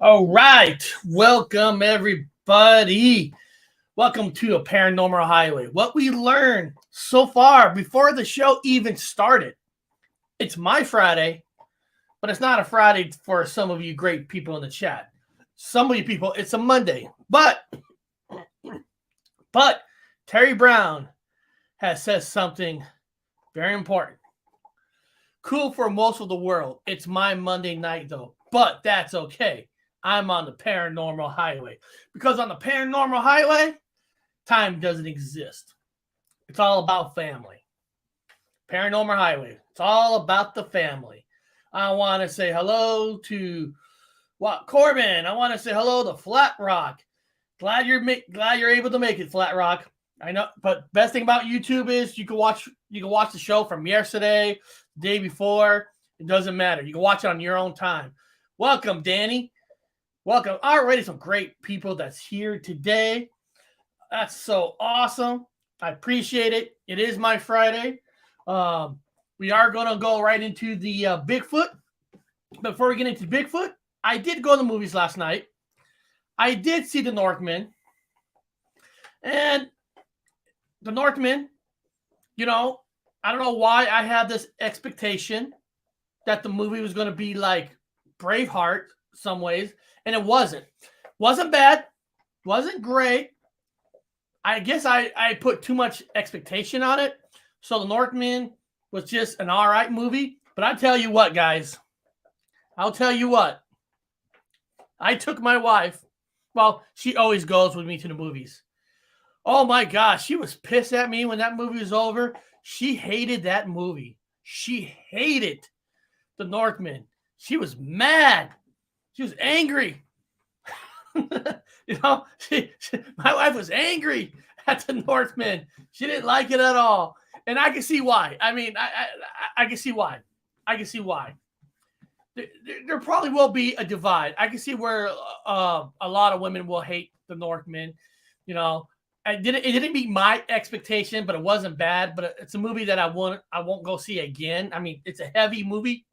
All right. Welcome, everybody. Welcome to a Paranormal Highway. What we learned so far before the show even started. It's my Friday, but it's not a Friday for some of you great people in the chat. Some of you people, it's a Monday. But Terry Brown has said something very important. Cool for most of the world. It's my Monday night, though. But that's okay. I'm on the Paranormal Highway. Because on the Paranormal Highway, time doesn't exist. It's all about family. Paranormal Highway. It's all about the family. I want to say hello to Corbin. I want to say hello to Flat Rock. Glad you're able to make it, Flat Rock. I know, but best thing about YouTube is you can watch the show from yesterday, the day before. It doesn't matter. You can watch it on your own time. Welcome, Danny. Welcome. Already some great people that's here today. That's so awesome. I appreciate it. It is my Friday. We are going to go right into the Bigfoot. Before we get into Bigfoot, I did go to the movies last night. I did see The Northman. And The Northman, I don't know why I had this expectation that the movie was going to be like Braveheart some ways. And it wasn't. Wasn't bad. Wasn't great. I guess I put too much expectation on it. So The Northman was just an all right movie. But I tell you what, guys. I'll tell you what. I took my wife. Well, she always goes with me to the movies. Oh, my gosh. She was pissed at me when that movie was over. She hated that movie. She hated The Northman. She was mad. She was angry. My wife was angry at The Northman. She didn't like it at all. And I can see why. I mean, I can see why. I can see why. There probably will be a divide. I can see where a lot of women will hate The Northman. It didn't meet my expectation, but it wasn't bad. But it's a movie that I won't go see again. I mean, it's a heavy movie.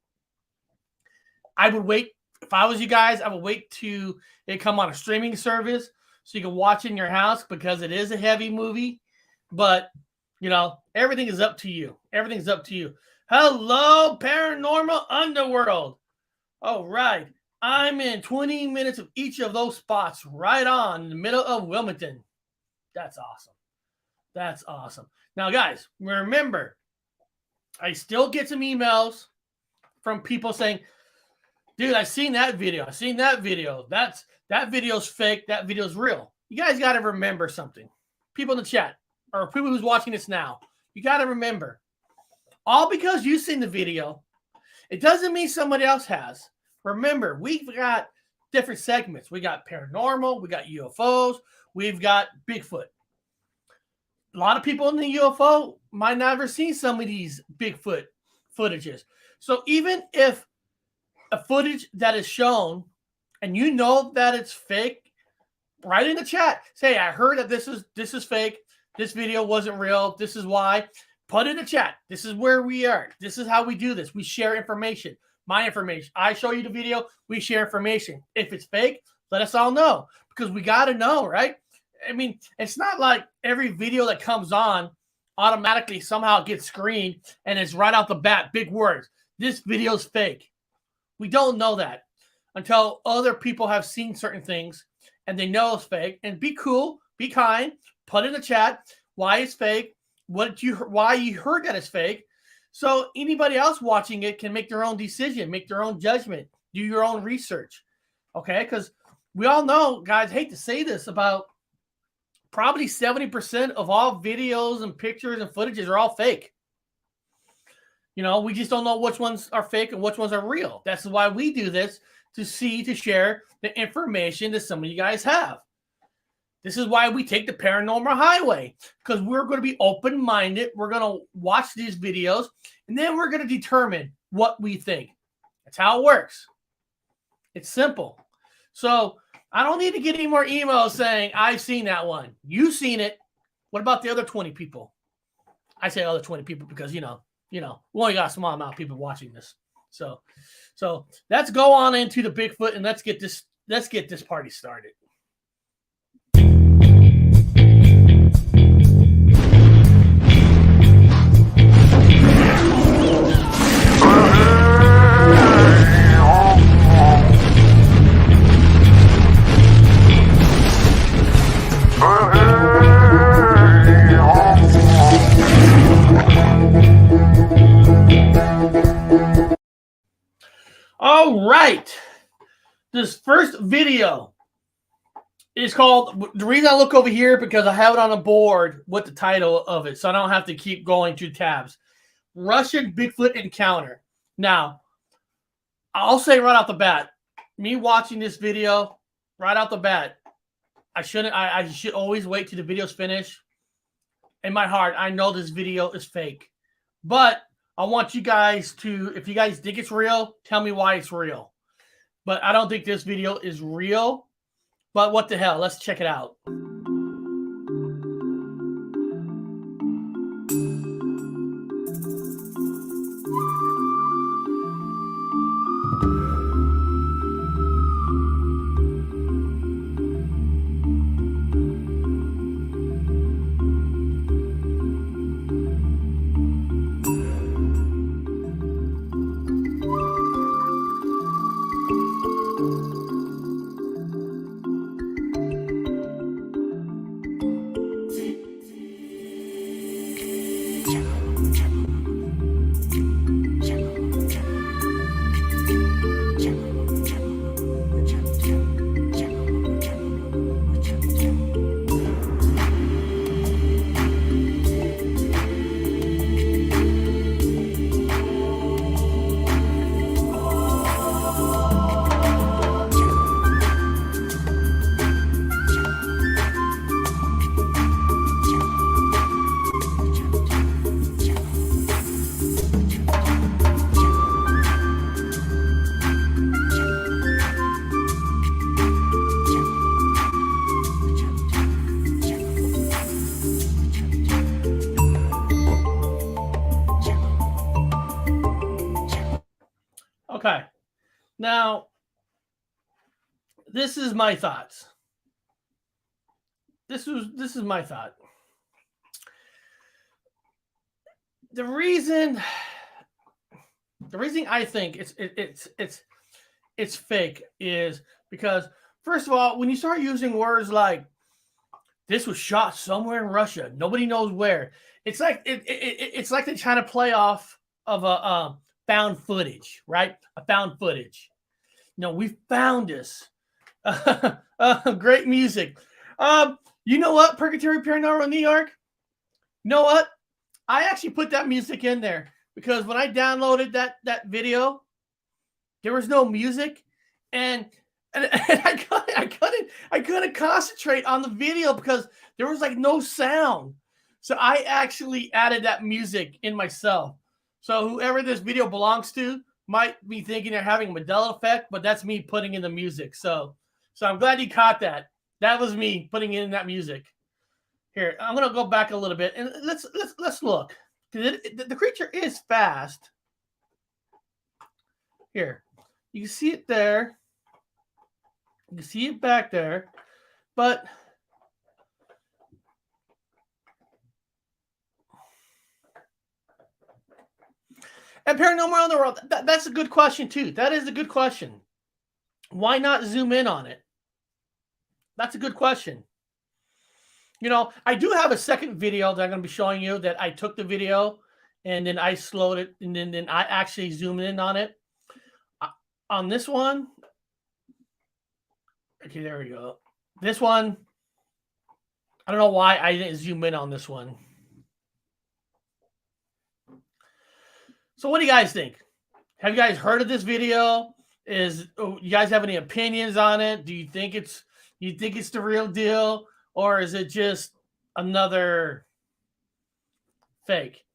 I would wait. If I was you guys, I would wait to it come on a streaming service so you can watch it in your house because it is a heavy movie. But, everything is up to you. Everything's up to you. Hello, Paranormal Underworld. All right. I'm in 20 minutes of each of those spots right on in the middle of Wilmington. That's awesome. That's awesome. Now, guys, remember, I still get some emails from people saying, dude, I've seen that video. That video's fake. That video's real. You guys got to remember something. People in the chat or people who's watching this now, you got to remember, all because you've seen the video, it doesn't mean somebody else has. Remember, we've got different segments. We got paranormal. We got UFOs. We've got Bigfoot. A lot of people in the UFO might never see some of these Bigfoot footages. So even if a footage that is shown and you know that it's fake, write in the chat. Say, I heard that this is fake. This video wasn't real. This is why. Put in the chat. This is where we are. This is how we do this. We share information. My information. I show you the video. We share information. If it's fake, let us all know because we got to know, right? I mean, it's not like every video that comes on automatically somehow gets screened and it's right out the bat, big words. This video's fake. We don't know that until other people have seen certain things and they know it's fake. And be cool, be kind, put in the chat why it's fake, why you heard that it's fake. So anybody else watching it can make their own decision, make their own judgment, do your own research. Okay? Because we all know, guys, hate to say this, about probably 70% of all videos and pictures and footages are all fake. We just don't know which ones are fake and which ones are real. That's why we do this, to share the information that some of you guys have. This is why we take the Paranormal Highway, because we're going to be open-minded. We're going to watch these videos, and then we're going to determine what we think. That's how it works. It's simple. So I don't need to get any more emails saying, I've seen that one. You've seen it. What about the other 20 people? I say other 20 people because, we only got a small amount of people watching this. So let's go on into the Bigfoot and let's get this let's get this party started. All right. This first video is called, the reason I look over here because I have it on a board with the title of it, so I don't have to keep going through tabs. Russian Bigfoot encounter. Now, I'll say right off the bat, me watching this video right off the bat, I should always wait till the video's finished. In my heart, I know this video is fake, but I want you guys to, if you guys think it's real, tell me why it's real. But I don't think this video is real. But what the hell? Let's check it out. Okay, now this is my thoughts. This is my thought. The reason I think it's fake is because, first of all, when you start using words like this was shot somewhere in Russia, nobody knows where. It's like it's like they're trying to play off of a found footage, right? A found footage. No, we found this. Great music. You know what? Purgatory Paranormal New York. You know what? I actually put that music in there because when I downloaded that video, there was no music, and I couldn't concentrate on the video because there was like no sound. So I actually added that music in myself. So whoever this video belongs to might be thinking they're having a Mandela effect, but that's me putting in the music. So I'm glad you caught that. That was me putting in that music. Here, I'm gonna go back a little bit and let's look. The creature is fast. Here, you can see it there. You can see it back there, but and Paranormal on the World, that's a good question too. That is a good question. Why not zoom in on it? That's a good question. You know, I do have a second video that I'm going to be showing you that I took the video and then I slowed it and then I actually zoomed in on it. On this one, okay, there we go. This one, I don't know why I didn't zoom in on this one. So what do you guys think? Have you guys heard of this video? You guys have any opinions on it? Do you think it's the real deal, or is it just another fake?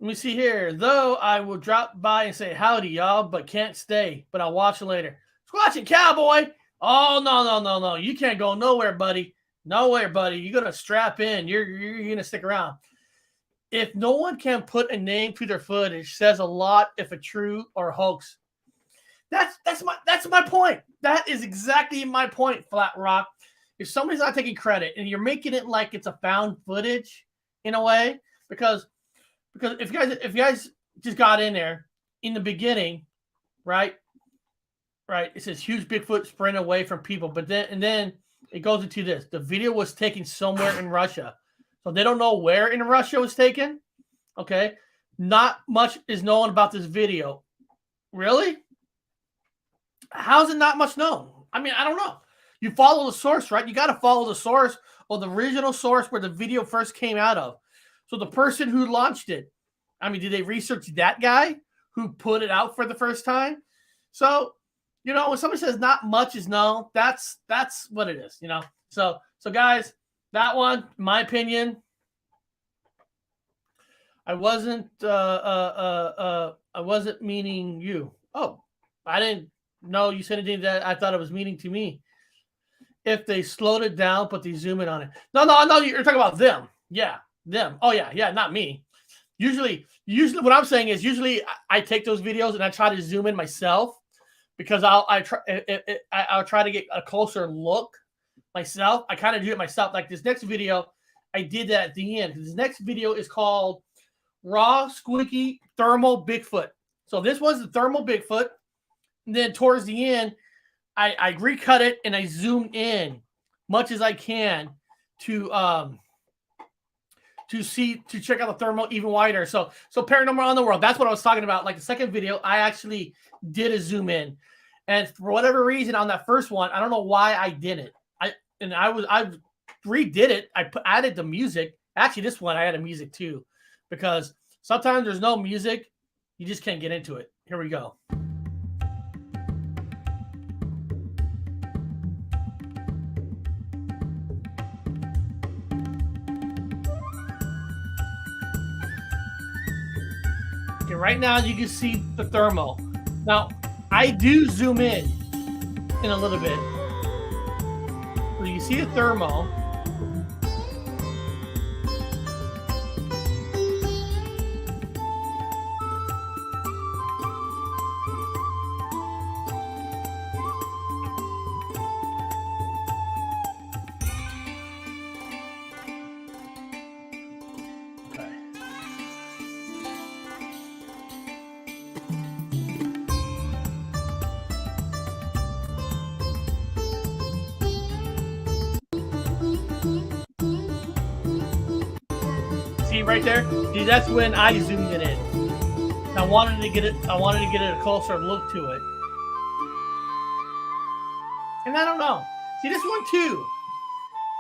Let me see here. Though I will drop by and say howdy, y'all, but can't stay. But I'll watch it later. Squatching Cowboy. Oh no. You can't go nowhere, buddy. Nowhere, buddy. You're gonna strap in. You're gonna stick around. If no one can put a name to their footage, says a lot if a true or hoax. That's my point. That is exactly my point, Flat Rock. If somebody's not taking credit and you're making it like it's a found footage in a way, because if you guys just got in there in the beginning, right? Right, it says huge Bigfoot sprint away from people, but then it goes into this. The video was taken somewhere in Russia, so they don't know where in Russia it was taken. Okay, not much is known about this video. Really? How's it not much known? I mean, I don't know. You follow the source, right? You got to follow the source or the original source where the video first came out of. So the person who launched it, I mean, did they research that guy who put it out for the first time? So, you know, when somebody says not much is known, that's what it is, you know. So guys, that one, in my opinion, I wasn't meaning you. Oh, I didn't know you said anything that I thought it was meaning to me. If they slowed it down, but they zoom in on it. No, you're talking about them. Yeah, them. Oh yeah, not me. Usually what I'm saying is usually I take those videos and I try to zoom in myself because I'll try to get a closer look myself. I kind of do it myself. Like this next video, I did that at the end. This next video is called Raw Squeaky Thermal Bigfoot. So this was the thermal Bigfoot. And then towards the end, I recut it and I zoom in much as I can to check out the thermal even wider. So Paranormal on the World. That's what I was talking about. Like the second video, I actually did a zoom in, and for whatever reason on that first one, I don't know why I didn't. I redid it. I added the music. Actually, this one I added music too, because sometimes there's no music, you just can't get into it. Here we go. Okay, right now you can see the thermal. Now, I do zoom in a little bit. So you see the thermal. See right there? See, that's when I zoomed it in. I wanted to get it a closer look to it. And I don't know. See this one too.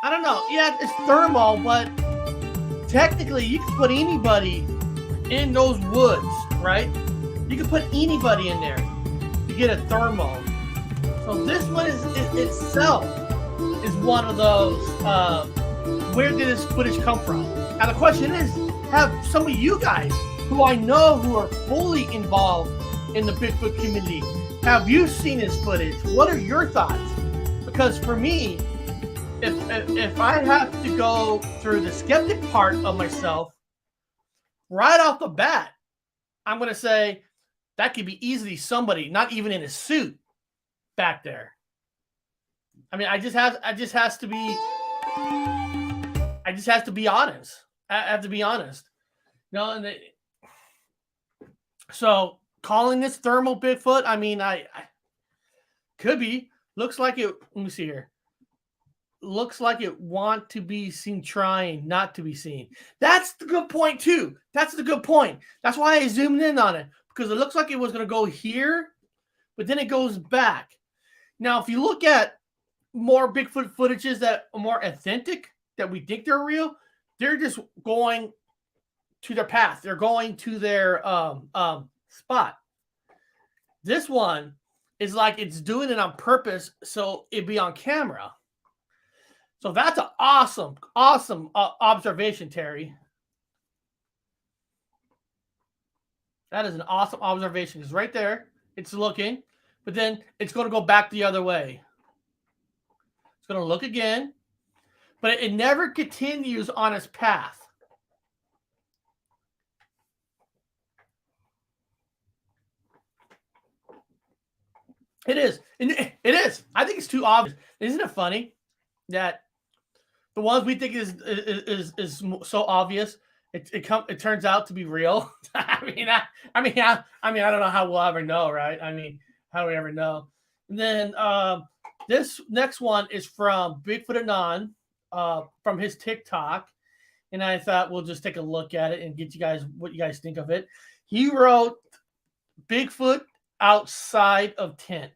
I don't know. Yeah, it's thermal, but technically you can put anybody in those woods, right? You can put anybody in there to get a thermal. So this one is itself is one of those. Where did this footage come from? Now the question is, have some of you guys who I know who are fully involved in the Bigfoot community, have you seen this footage? What are your thoughts? Because for me, if I have to go through the skeptic part of myself, right off the bat, I'm going to say that could be easily somebody, not even in a suit, back there. I mean, I just have to be honest. I have to be honest. No, and so calling this thermal Bigfoot, I mean, I could be. Looks like it. Let me see here. Looks like it want to be seen, trying not to be seen. That's the good point too. That's the good point. That's why I zoomed in on it, because it looks like it was going to go here, but then it goes back. Now, if you look at more Bigfoot footages that are more authentic, that we think they're real, they're just going to their path. They're going to their spot. This one is like it's doing it on purpose so it'd be on camera. So that's an awesome observation, Terry. That is an awesome observation. Because right there, it's looking, but then it's going to go back the other way. It's going to look again, but it never continues on its path. It is. It is. I think it's too obvious. Isn't it funny that the ones we think is so obvious, it turns out to be real? I don't know how we'll ever know, right? I mean, how do we ever know? And then this next one is from Bigfoot Anon, from his TikTok, and I thought we'll just take a look at it and get you guys what you guys think of it. He wrote Bigfoot outside of tent.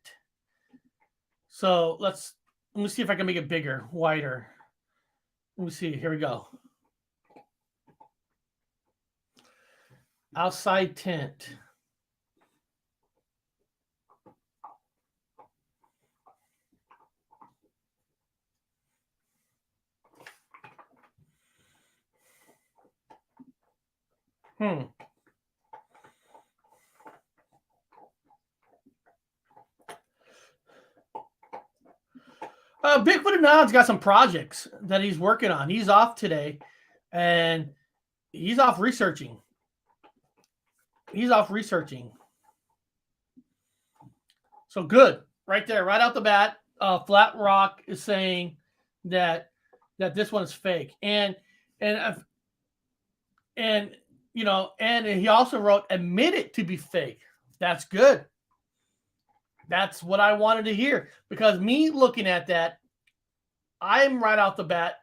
So let me see if I can make it bigger, wider. Let me see. Here we go. Outside tent. Bigfoot Anon's got some projects that he's working on. He's off today, and he's off researching. So good, right there, right out the bat. Flat Rock is saying that this one is fake, and you know, and he also wrote admit it to be fake. That's good. That's what I wanted to hear, because me looking at that, I'm right off the bat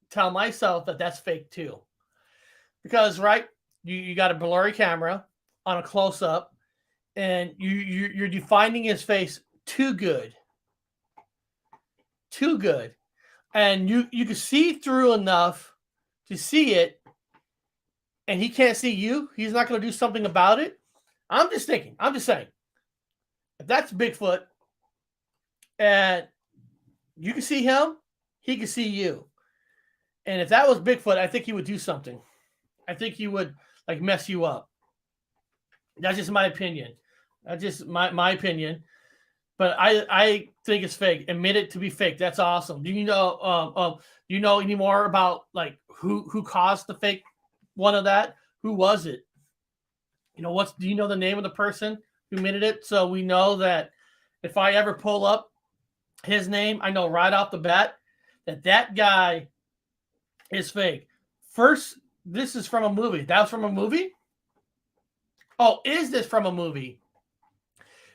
tell myself that that's fake too. Because right, you got a blurry camera on a close up, and you're defining his face too good, and you can see through enough to see it, and he can't see you. He's not going to do something about it. I'm just saying, if that's Bigfoot and you can see him, he can see you. And if that was Bigfoot, I think he would do something. I think he would like mess you up. That's just my opinion. That's just my opinion. But I think it's fake. Admit it to be fake. That's awesome. Do you know any more about like who caused the fake one of that? Who was it? You know, do you know the name of the person who minted it? So we know that if I ever pull up his name, I know right off the bat that guy is fake. First, this is from a movie. That's from a movie? Oh, is this from a movie?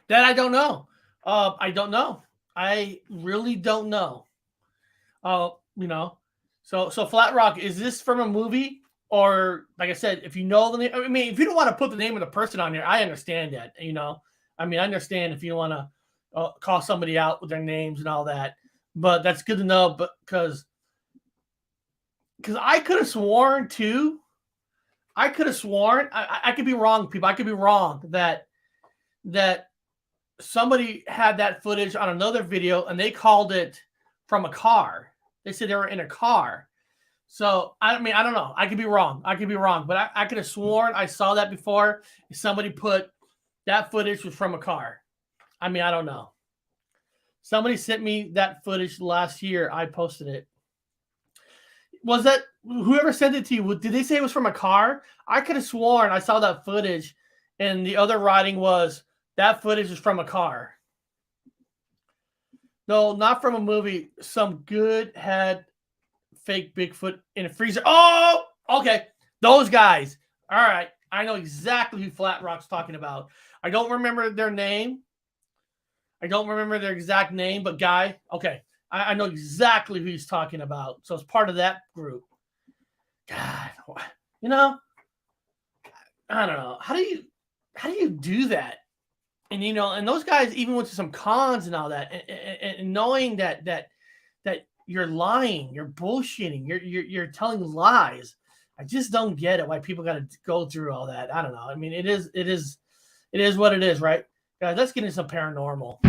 That I don't know. I don't know. I really don't know. You know, so Flat Rock, is this from a movie? Or like I said, if you know the name, I mean, if you don't want to put the name of the person on here, I understand that. You know, I mean, I understand if you want to call somebody out with their names and all that, but that's good to know. But because I could have sworn too, I could be wrong, people. I could be wrong that somebody had that footage on another video and they called it from a car. They said they were in a car. So, I mean, I don't know. I could be wrong. But I could have sworn I saw that before. Somebody put that footage was from a car. I mean, I don't know. Somebody sent me that footage last year. I posted it. Was that whoever sent it to you? Did they say it was from a car? I could have sworn I saw that footage, and the other writing was that footage is from a car. No, not from a movie. Some good had fake Bigfoot in a freezer. Oh, okay. Those guys. All right. I know exactly who Flat Rock's talking about. I don't remember their name. I don't remember their exact name, but guy, okay. I know exactly who he's talking about. So it's part of that group. God, you know, I don't know. How do you do that? And you know, and those guys even went to some cons and all that, and knowing that you're lying, you're bullshitting, you're telling lies. I just don't get it why people got to go through all that. I don't know. I mean, it is what it is, right? Guys, let's get into some paranormal.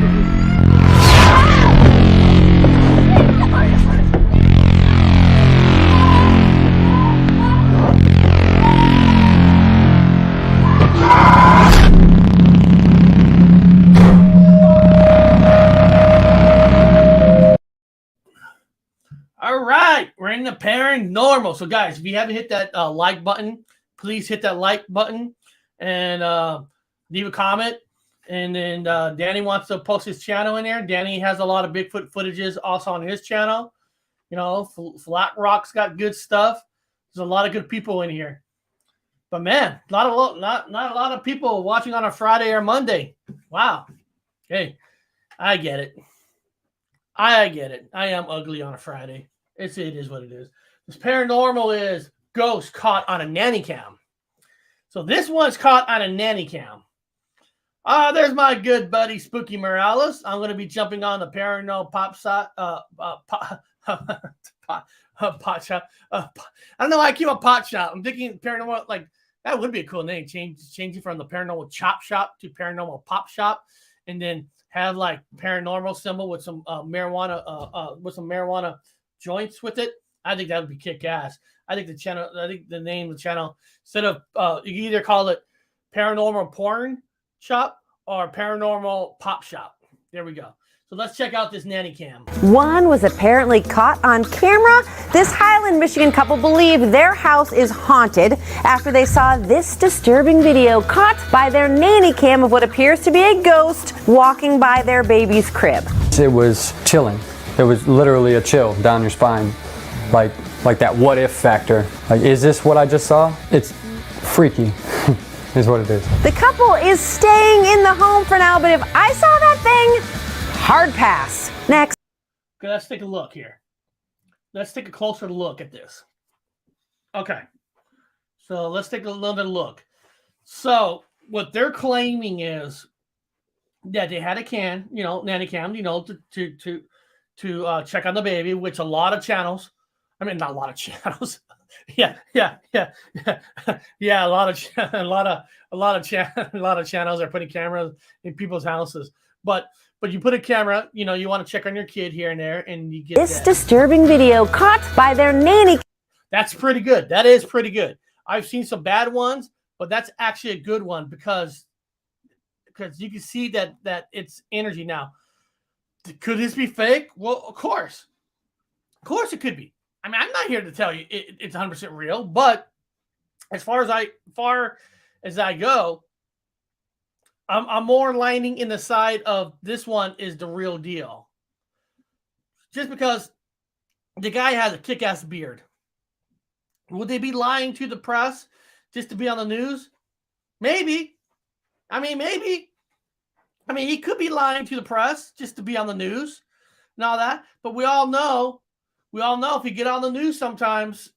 All right, we're in the paranormal. So, guys, if you haven't hit that like button, please hit that like button and leave a comment. And then Danny wants to post his channel in there. Danny has a lot of Bigfoot footages also on his channel. You know, Flat Rock's got good stuff. There's a lot of good people in here. But man, not a lot of people watching on a Friday or Monday. Wow. Hey, I get it. I get it. I am ugly on a Friday. It is what it is. This paranormal is ghost caught on a nanny cam. So this one's caught on a nanny cam. There's my good buddy Spooky Morales. I'm going to be jumping on the paranormal pot shop. Pot shop. I don't know why I keep a pot shop. I'm thinking paranormal, like that would be a cool name. Changing from the paranormal chop shop to paranormal pop shop, and then have like paranormal symbol with some marijuana joints with it. I think that would be kick ass. I think the name of the channel, instead of you can either call it paranormal porn shop or paranormal pop shop. There we go. So let's check out this nanny cam. One was apparently caught on camera. This Highland, Michigan couple believe their house is haunted after they saw this disturbing video caught by their nanny cam of what appears to be a ghost walking by their baby's crib. It was chilling. It was literally a chill down your spine. Like that what if factor. Like, is this what I just saw? It's freaky. Is what it is. The couple is staying in the home for now, but if I saw that thing, hard pass. Next. Okay, let's take a look here. Let's take a closer look at this. Okay. So let's take a little bit of look. So what they're claiming is that they had a nanny cam, to check on the baby, which a lot of channels, I mean, not a lot of channels. Yeah. A lot of channels are putting cameras in people's houses. But you put a camera, you want to check on your kid here and there, and you get this disturbing video caught by their nanny. That's pretty good. That is pretty good. I've seen some bad ones, but that's actually a good one because you can see that it's energy now. Could this be fake? Well, of course it could be. I mean, I'm not here to tell you it's 100% real, but as far as I go, I'm more lining in the side of this one is the real deal. Just because the guy has a kick-ass beard. Would they be lying to the press just to be on the news? Maybe. Maybe. He could be lying to the press just to be on the news and all that. But we all know if you get on the news sometimes,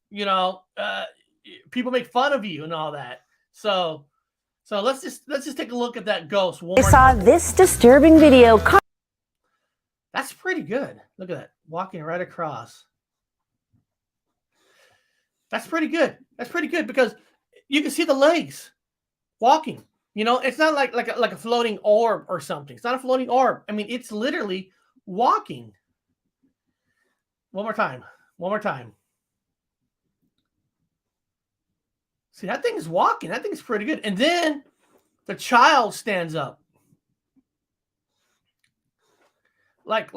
people make fun of you and all that. So let's just take a look at that ghost. I saw this disturbing video. That's pretty good. Look at that. Walking right across. That's pretty good. That's pretty good because you can see the legs walking. It's not like a floating orb or something. It's not a floating orb. I mean, it's literally walking. One more time. See, that thing is walking. That thing is pretty good. And then the child stands up. They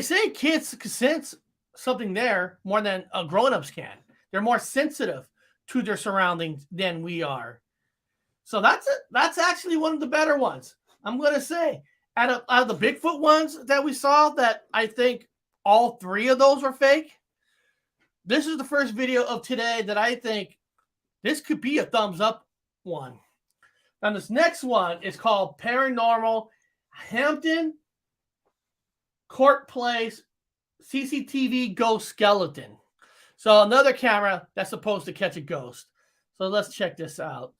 say kids can sense something there more than grown-ups can. They're more sensitive to their surroundings than we are. So that's actually one of the better ones. I'm going to say out of the Bigfoot ones that we saw, that I think all three of those were fake. This is the first video of today that I think this could be a thumbs up one. Now this next one is called Paranormal Hampton Court Place CCTV Ghost Skeleton. So another camera that's supposed to catch a ghost. So let's check this out.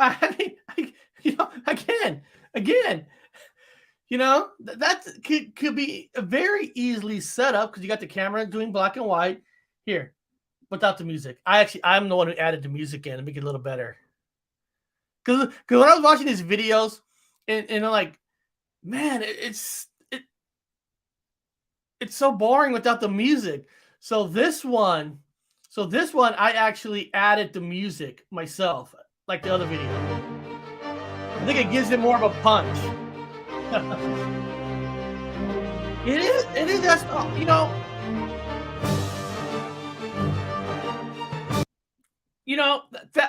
I mean, again, that could be very easily set up because you got the camera doing black and white here without the music. I'm the one who added the music in to make it a little better. Because when I was watching these videos, and I'm like, man, it's so boring without the music. So this one, I actually added the music myself, like the other video. I think it gives it more of a punch. It is.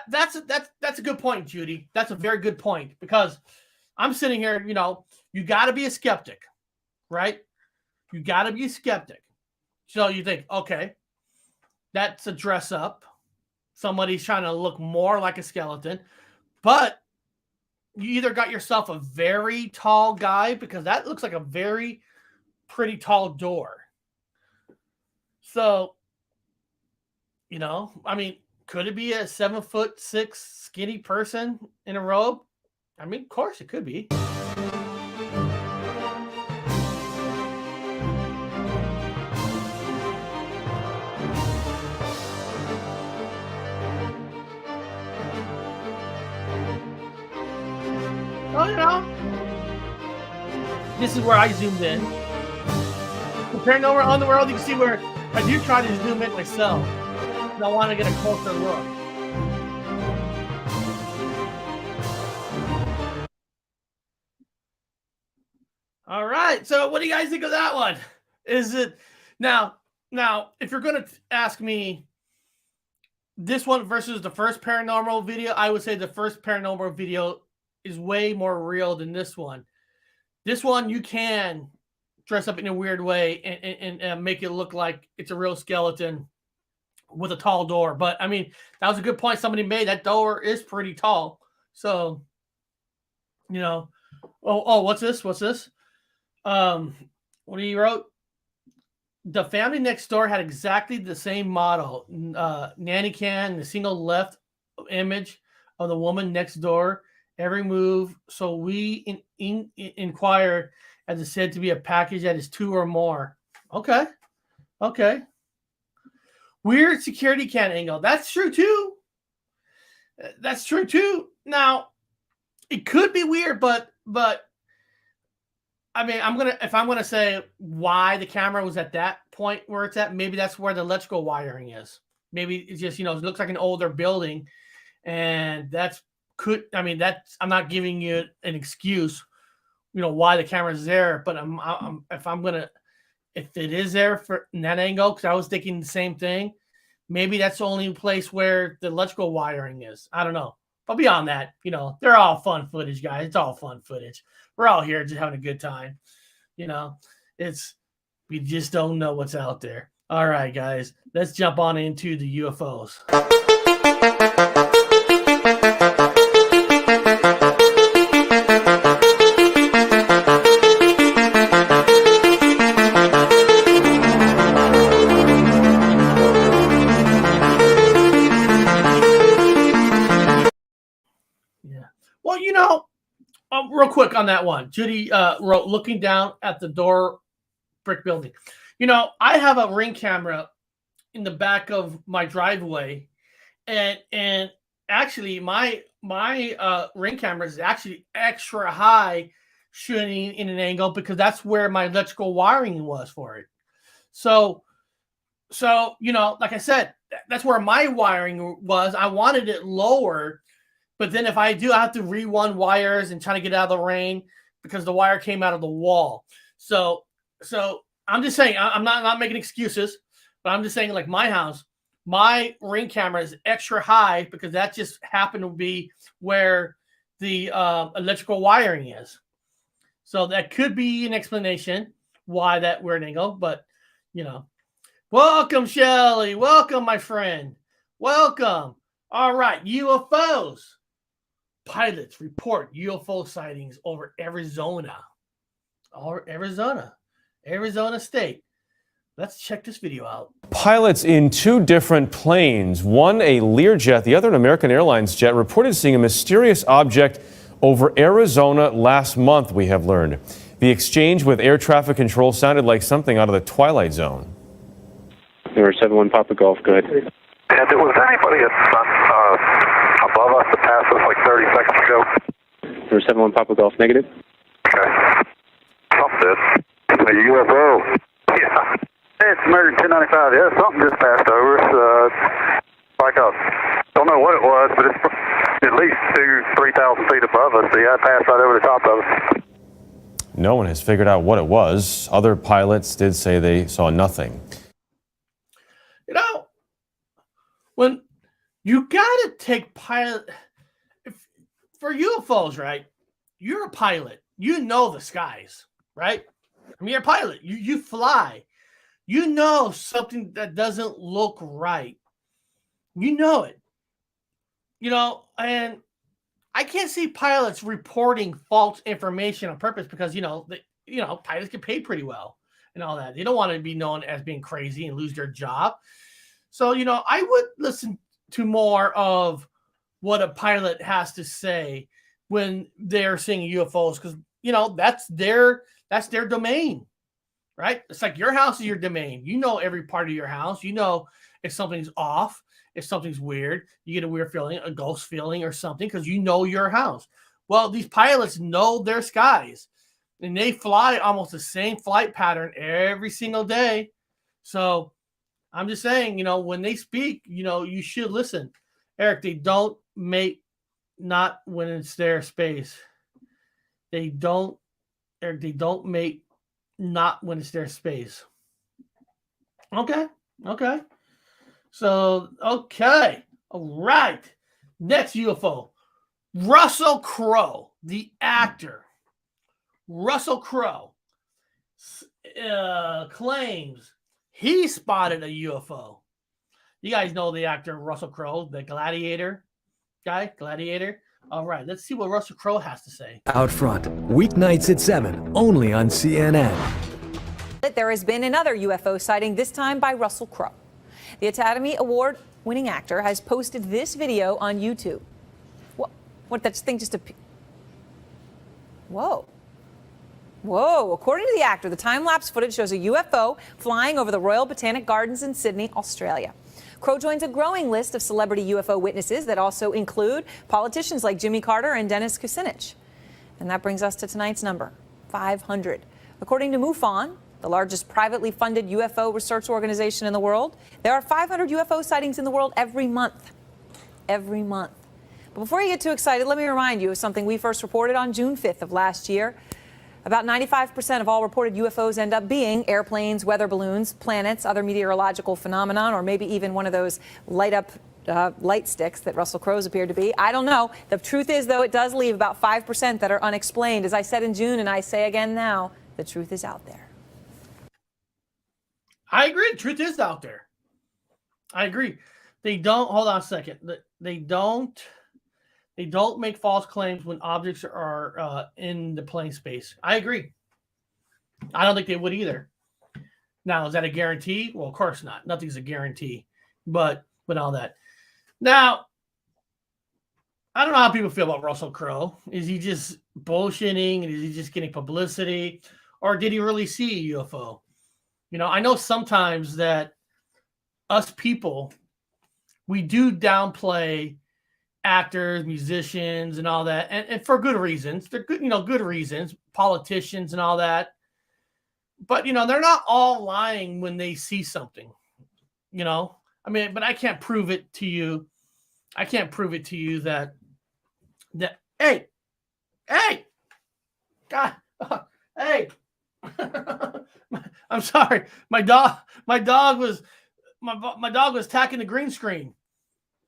That's that's a good point, Judy. That's a very good point because I'm sitting here. You got to be a skeptic, right? You got to be a skeptic. So you think, okay, that's a dress up. Somebody's trying to look more like a skeleton, but you either got yourself a very tall guy because that looks like a very pretty tall door. So, I mean, could it be a 7'6" skinny person in a robe? I mean, of course it could be. Oh, this is where I zoomed in. Comparing over on the world, you can see where I do try to zoom in myself. I want to get a closer look. All right. So what do you guys think of that one? Is it now if you're going to ask me this one versus the first paranormal video, I would say the first paranormal video is way more real than this one. This one, you can dress up in a weird way and make it look like it's a real skeleton with a tall door. But I mean, that was a good point somebody made. That door is pretty tall. So, what's this? What he wrote? The family next door had exactly the same model. Nanny cam, the single left image of the woman next door, every move. So we inquired as it said to be a package that is 2 or more. Okay. Weird security cam angle. That's true too. Now, it could be weird, but I mean, if I'm gonna say why the camera was at that point where it's at, maybe that's where the electrical wiring is. Maybe it's just it looks like an older building, and I'm not giving you an excuse, why the camera's there. But if it is there for that angle, because I was thinking the same thing, maybe that's the only place where the electrical wiring is. I don't know. But beyond that, they're all fun footage, guys. It's all fun footage. We're all here just having a good time. We just don't know what's out there. All right, guys, let's jump on into the UFOs. Well, real quick on that one, Judy wrote, looking down at the door brick building. I have a Ring camera in the back of my driveway, and actually my Ring camera is actually extra high, shooting in an angle because that's where my electrical wiring was for it. So like I said, that's where my wiring was. I wanted it lower. But then if I do, I have to re-run wires and try to get out of the rain because the wire came out of the wall. So I'm just saying, I'm not making excuses, but I'm just saying, like my house, my Ring camera is extra high because that just happened to be where the electrical wiring is. So that could be an explanation why that weird angle. But welcome, Shelly. Welcome, my friend. Welcome. All right, UFOs. Pilots report UFO sightings over Arizona. Arizona State. Let's check this video out. Pilots in two different planes, one a Learjet, the other an American Airlines jet, reported seeing a mysterious object over Arizona last month, we have learned. The exchange with air traffic control sounded like something out of the Twilight Zone. Number 71 Papa Golf, go ahead. Yeah, there was anybody above us that passed us like 30 seconds ago? Number 71 Papa Golf, negative. Okay. Something did. A UFO. Yeah. It's American 1095. Yeah, something just passed over us. Like don't know what it was, but it's at least 3,000 feet above us. So yeah, it passed right over the top of us. No one has figured out what it was. Other pilots did say they saw nothing. You know, when you got to take pilot for UFOs, right? You're a pilot. You know the skies, right? I mean, you're a pilot. You fly. You know something that doesn't look right. You know it. You know, and I can't see pilots reporting false information on purpose because, pilots get paid pretty well and all that. They don't want to be known as being crazy and lose their job. So, I would listen to more of what a pilot has to say when they're seeing UFOs because, that's their domain, right? It's like your house is your domain. You know every part of your house. You know if something's off, if something's weird, you get a weird feeling, a ghost feeling or something because you know your house. Well, these pilots know their skies and they fly almost the same flight pattern every single day. So I'm just saying, when they speak, you should listen. Eric, they don't make not when it's their space. They don't make not when it's their space. Okay. So, okay. All right. Next UFO. Russell Crowe, the actor. Russell Crowe claims he spotted a UFO. You guys know the actor Russell Crowe, the Gladiator guy, Gladiator. All right, let's see what Russell Crowe has to say. Out Front, weeknights at 7, only on CNN. There has been another UFO sighting, this time by Russell Crowe. The Academy Award-winning actor has posted this video on YouTube. What that thing just appeared? Whoa. According to the actor, the time-lapse footage shows a UFO flying over the Royal Botanic Gardens in Sydney, Australia. Crowe joins a growing list of celebrity UFO witnesses that also include politicians like Jimmy Carter and Dennis Kucinich. And that brings us to tonight's number, 500. According to MUFON, the largest privately funded UFO research organization in the world, there are 500 UFO sightings in the world every month. Every month. But before you get too excited, let me remind you of something we first reported on June 5th of last year. About 95% of all reported UFOs end up being airplanes, weather balloons, planets, other meteorological phenomenon, or maybe even one of those light sticks that Russell Crowe's appeared to be. I don't know. The truth is, though, it does leave about 5% that are unexplained. As I said in June, and I say again now, the truth is out there. I agree. The truth is out there. I agree. They don't, hold on a second. They don't make false claims when objects are in the plane space. I agree. I don't think they would either. Now, is that a guarantee? Well, of course not. Nothing's a guarantee. But all that. Now, I don't know how people feel about Russell Crowe. Is he just bullshitting? Is he just getting publicity? Or did he really see a UFO? I know sometimes that us people, we do downplay actors, musicians, and all that, and for good reasons. They're good, good reasons, politicians and all that. But they're not all lying when they see something. But I can't prove it to you. I can't prove it to you that hey, God, hey. I'm sorry. My dog was attacking the green screen.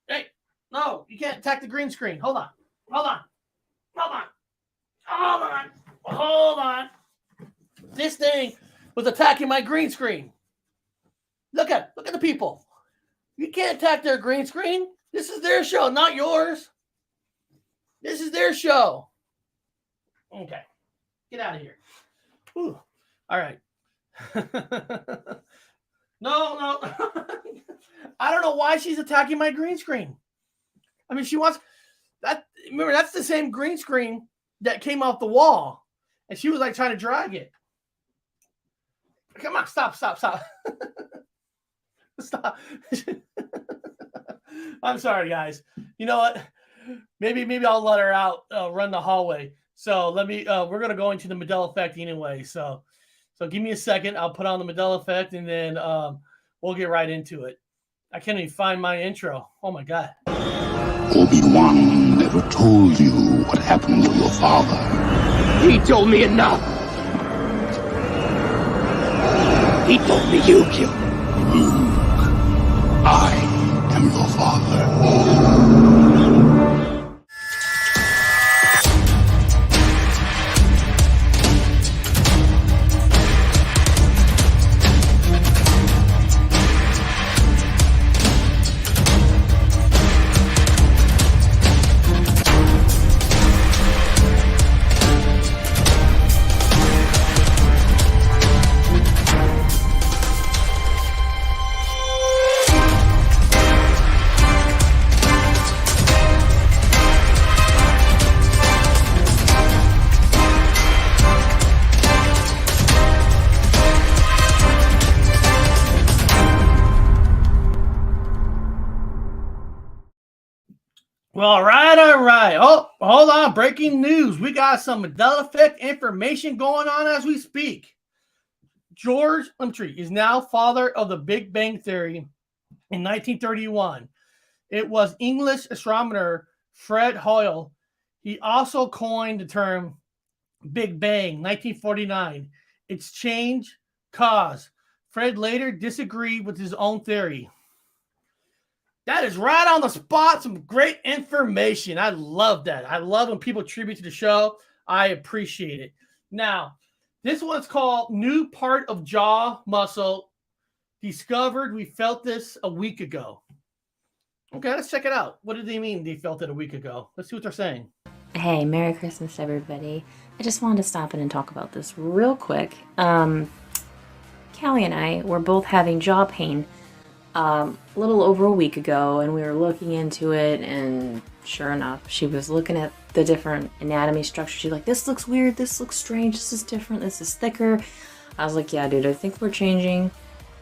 Hey. No, you can't attack the green screen. Hold on. This thing was attacking my green screen. Look at the people. You can't attack their green screen. This is their show, not yours. This is their show. Okay. Get out of here. Whew. All right. No. I don't know why she's attacking my green screen. I mean, she wants that. Remember, that's the same green screen that came off the wall, and she was like trying to drag it. Come on, stop. Stop. I'm sorry, guys. You know what? Maybe I'll let her out, run the hallway. So let me. We're gonna go into the Mandela effect anyway. So give me a second. I'll put on the Mandela effect, and then we'll get right into it. I can't even find my intro. Oh my God. Obi-Wan never told you what happened to your father. He told me enough. He told me you killed him. Luke, I am your father. Well, all right. Oh, hold on. Breaking news. We got some Mandela effect information going on as we speak. George Lemtree is now father of the Big Bang Theory in 1931. It was English astronomer Fred Hoyle. He also coined the term Big Bang, 1949. Its change cause. Fred later disagreed with his own theory. That is right on the spot. Some great information. I love that. I love when people tribute to the show. I appreciate it. Now, this one's called New Part of Jaw Muscle Discovered. We felt this a week ago. Okay, let's check it out. What did they mean they felt it a week ago? Let's see what they're saying. Hey, Merry Christmas, everybody. I just wanted to stop in and talk about this real quick. Callie and I were both having jaw pain a little over a week ago, and we were looking into it, and sure enough, she was looking at the different anatomy structures. She's like, this looks weird, this looks strange, this is different, this is thicker. I was like, yeah, dude, I think we're changing.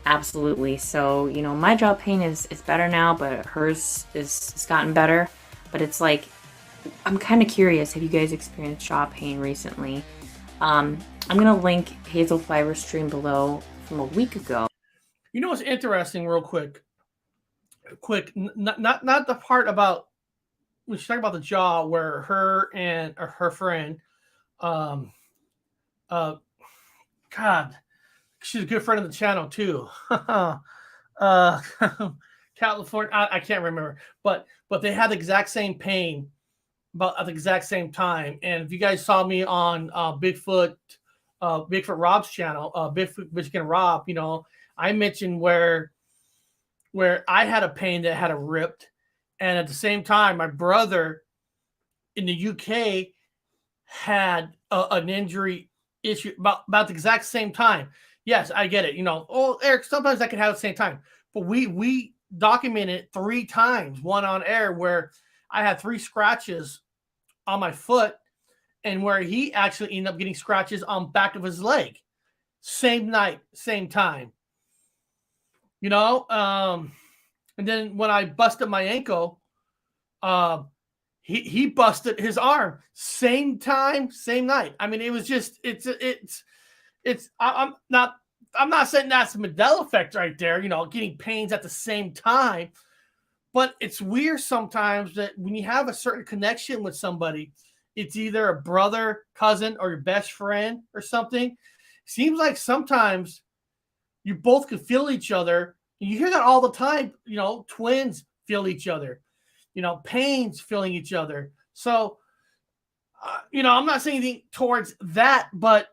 Absolutely. So, you know, my jaw pain is better now, but hers is gotten better. But it's like, I'm kind of curious, have you guys experienced jaw pain recently? I'm going to link Hazel Fiver's stream below from a week ago. You know what's interesting, real quick, not the part about when she's talking about the jaw, where her and her friend, God, she's a good friend of the channel too. California, I can't remember, but they had the exact same pain, about at the exact same time. And if you guys saw me on Bigfoot Rob's channel, Bigfoot Michigan Rob, you know, I mentioned where I had a pain that had a ripped, and at the same time, my brother in the UK had an injury issue about the exact same time. Yes, I get it. You know, oh, Eric, sometimes I can have it at the same time, but we documented 3 times, one on air, where I had 3 scratches on my foot, and where he actually ended up getting scratches on back of his leg, same night, same time. You know, and then when I busted my ankle, he busted his arm, same time, same night. I mean, it was just I'm not saying that's the Mandela effect right there, you know, getting pains at the same time, but it's weird sometimes that when you have a certain connection with somebody, it's either a brother, cousin, or your best friend or something. Seems like sometimes you both can feel each other. You hear that all the time, you know, twins feel each other, you know, pains feeling each other. So, you know, I'm not saying anything towards that, but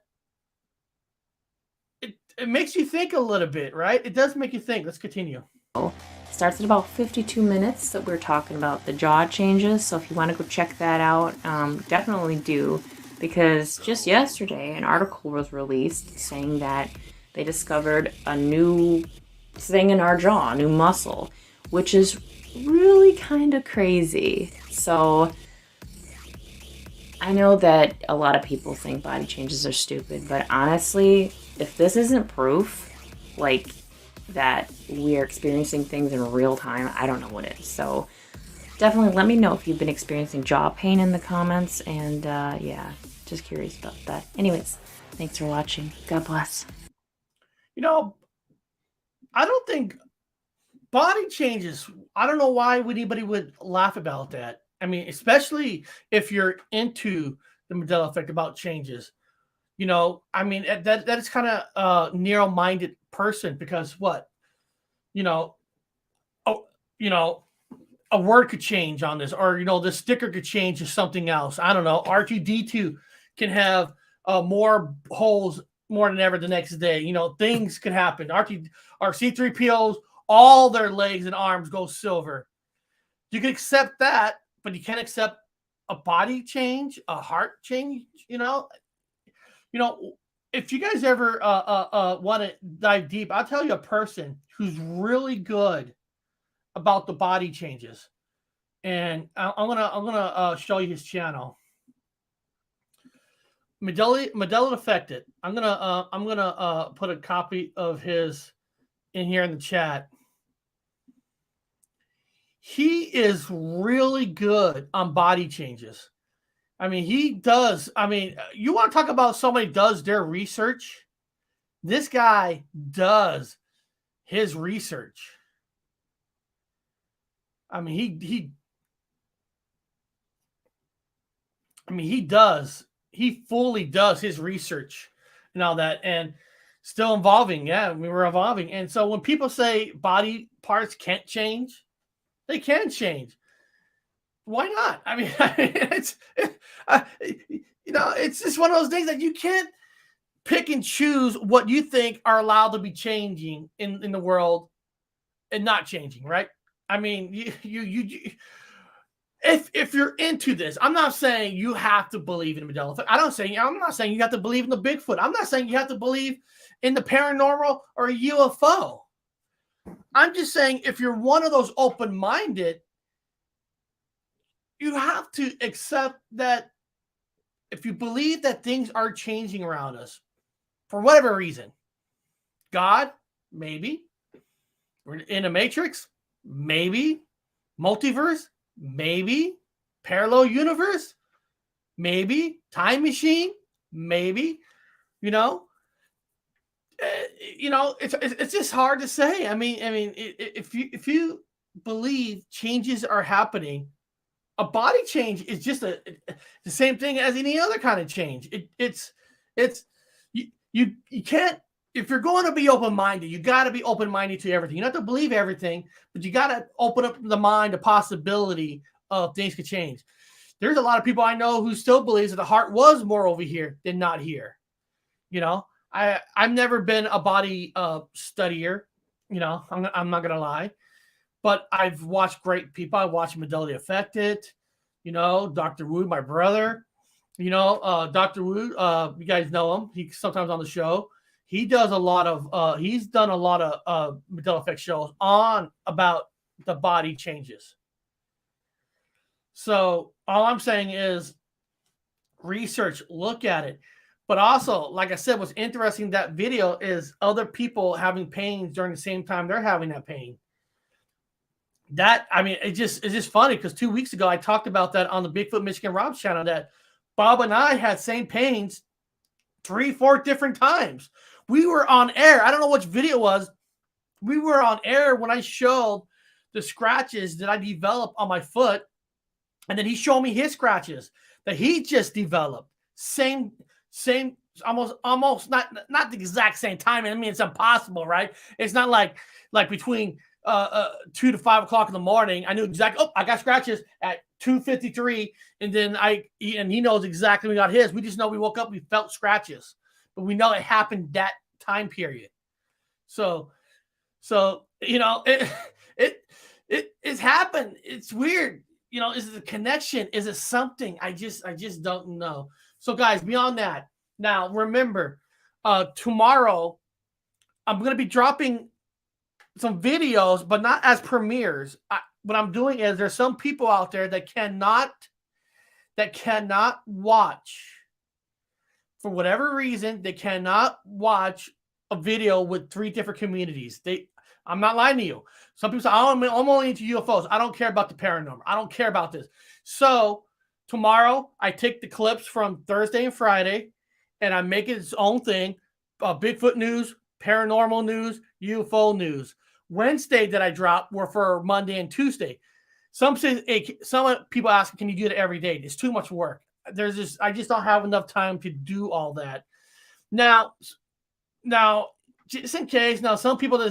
it makes you think a little bit, right? It does make you think. Let's continue. It starts at about 52 minutes that we're talking about the jaw changes. So if you want to go check that out, definitely do. Because just yesterday, an article was released saying that they discovered a new thing in our jaw, a new muscle, which is really kind of crazy. So I know that a lot of people think body changes are stupid, but honestly, if this isn't proof, like, that we're experiencing things in real time, I don't know what is. So definitely let me know if you've been experiencing jaw pain in the comments, and yeah, just curious about that. Anyways, thanks for watching. God bless. You know, I don't think body changes, I don't know why anybody would laugh about that. I mean, especially if you're into the Mandela effect about changes. You know, I mean, that is kind of a narrow-minded person, because what? You know, oh, you know, a word could change on this, or, you know, the sticker could change to something else. I don't know. R2D2 can have more holes more than ever the next day. You know, things could happen. Our C3POs, all their legs and arms go silver. You can accept that, but you can't accept a body change, a heart change. You know, if you guys ever want to dive deep, I'll tell you a person who's really good about the body changes, and I'm gonna show you his channel. Mandela affected. I'm gonna put a copy of his in here in the chat. He is really good on body changes. I mean, he does. I mean, you want to talk about somebody does their research? This guy does his research. I mean, he does. He fully does his research and all that, and still evolving. Yeah, we were evolving. And so when people say body parts can't change, they can change. Why not? I mean, it's you know, it's just one of those things that you can't pick and choose what you think are allowed to be changing in the world and not changing, right? I mean, you if you're into this, I'm not saying you have to believe in Mandela effect. I'm not saying you have to believe in the Bigfoot. I'm not saying you have to believe in the paranormal or a UFO. I'm just saying, if you're one of those open-minded, you have to accept that if you believe that things are changing around us for whatever reason, God, maybe, we're in a matrix, maybe, multiverse, maybe, parallel universe, maybe, time machine, maybe, you know, it's just hard to say. I mean, if you believe changes are happening, a body change is just the same thing as any other kind of change. You can't, if you're going to be open-minded, you got to be open-minded to everything. You don't have to believe everything, but you got to open up the mind, the possibility of things could change. There's a lot of people I know who still believes that the heart was more over here than not here. You know, I've never been a body studier. You know, I'm not gonna lie, but I've watched great people. I watched Mandela affected. You know, Dr. Wu, my brother. You know, Dr. Wu. You guys know him. He's sometimes on the show. He does a lot of. He's done a lot of Mandela effect shows on about the body changes. So all I'm saying is, research, look at it. But also, like I said, what's interesting in that video is other people having pains during the same time they're having that pain. That, I mean, it's just funny, because 2 weeks ago I talked about that on the Bigfoot Michigan Rob's channel, that Bob and I had same pains 3-4 different times. We were on air. I don't know which video it was. We were on air when I showed the scratches that I developed on my foot, and then he showed me his scratches that he just developed. Same, almost not the exact same time. I mean, it's impossible, right? It's not like between 2 to 5 o'clock in the morning, I knew exactly. Oh, I got scratches at 2:53, and then he knows exactly when we got his. We just know we woke up, we felt scratches, but we know it happened that time period. So you know, it's happened. It's weird. You know, is it a connection? Is it something? I just don't know. So guys, beyond that, now remember, tomorrow I'm going to be dropping videos, but not as premieres. What I'm doing is there's some people out there that cannot watch, for whatever reason, they cannot watch a video with 3 different communities. I'm not lying to you. Some people say, I'm only into UFOs. I don't care about the paranormal. I don't care about this. So tomorrow, I take the clips from Thursday and Friday, and I make it its own thing. Bigfoot news, paranormal news, UFO news. Wednesday that I dropped were for Monday and Tuesday. Some people ask, can you do it every day? It's too much work. I just don't have enough time to do all that. Now, just in case, some people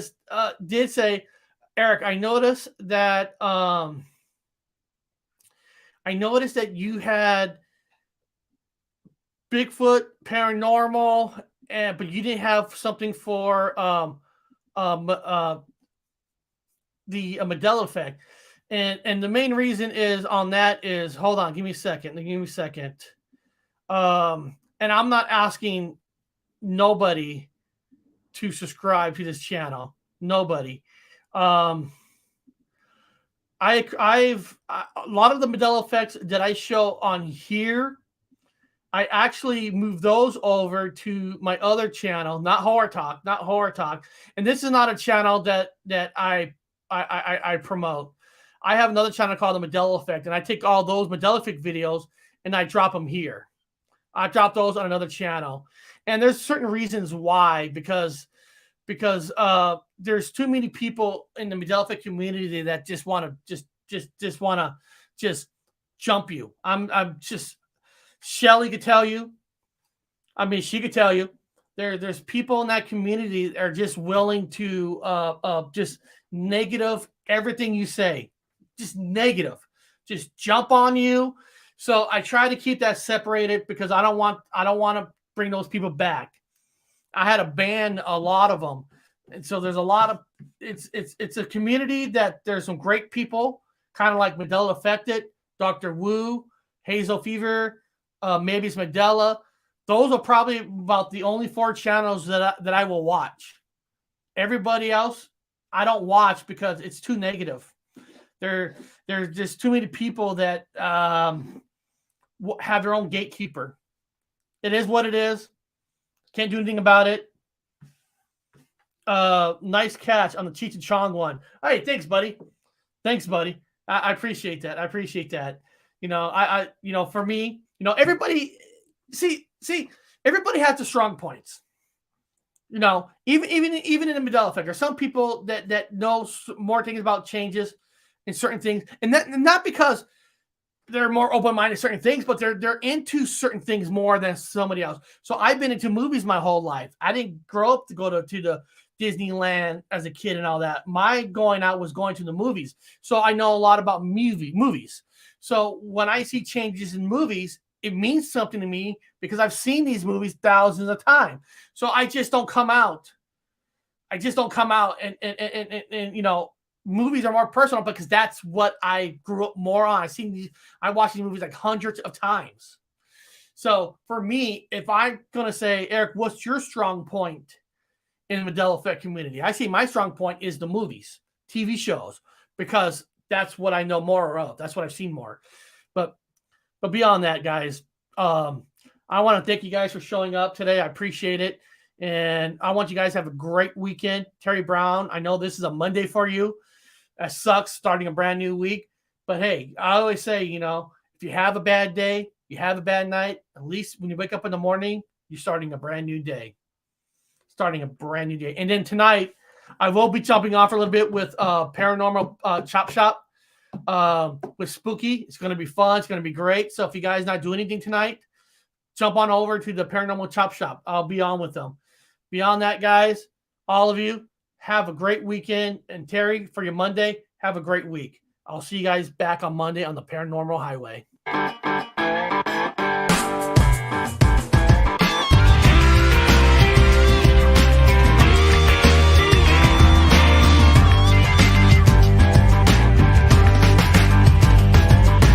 did say, Eric, I noticed that you had Bigfoot, paranormal, but you didn't have something for the Mandela effect. And the main reason is on that is, hold on, give me a second. And I'm not asking nobody to subscribe to this channel. Nobody. A lot of the Mandela effects that I show on here, I actually moved those over to my other channel, not horror talk. And this is not a channel that I promote. I have another channel called the Mandela Effect, and I take all those Mandela Effect videos and I drop them here. I drop those on another channel, and there's certain reasons why, because there's too many people in the Mandela Effect community that just want to just jump you. I'm just, Shelly could tell you. I mean, she could tell you. There's people in that community that are just willing to just negative everything you say. Just negative, just jump on you. So I try to keep that separated because I don't want to bring those people back. I had to ban a lot of them, and so there's a lot of it's a community that there's some great people, kind of like Mandela Affected, Dr. Wu, Hazel Fever, maybe it's Mandela. Those are probably about the only 4 channels that I will watch. Everybody else, I don't watch because it's too negative. There's just too many people that have their own gatekeeper. It is what it is. Can't do anything about it. Nice catch on the Cheech and Chong one. Hey, thanks, buddy. I appreciate that. For me, everybody see, everybody has the strong points. Even in the Mandela Effect, there's some people that know more things about changes in certain things, and that not because they're more open-minded to certain things, but they're into certain things more than somebody else. So I've been into movies my whole life. I didn't grow up to go to the Disneyland as a kid and all that. My going out was going to the movies. So I know a lot about movies. So when I see changes in movies, it means something to me because I've seen these movies thousands of times. So I just don't come out. And movies are more personal because that's what I grew up more on. I watched these movies like hundreds of times. So for me, if I'm going to say, Eric, what's your strong point in the Mandela Effect community? I see my strong point is the movies, TV shows, because that's what I know more of. That's what I've seen more. But beyond that, guys, I want to thank you guys for showing up today. I appreciate it. And I want you guys to have a great weekend. Terry Brown, I know this is a Monday for you. That sucks, starting a brand new week. But hey, I always say, if you have a bad day, you have a bad night, at least when you wake up in the morning, you're starting a brand new day. And then tonight, I will be jumping off a little bit with Paranormal Chop Shop with Spooky. It's going to be fun. It's going to be great. So if you guys not doing anything tonight, jump on over to the Paranormal Chop Shop. I'll be on with them. Beyond that, guys, all of you, have a great weekend. And Terry, for your Monday, have a great week. I'll see you guys back on Monday on the Paranormal Highway.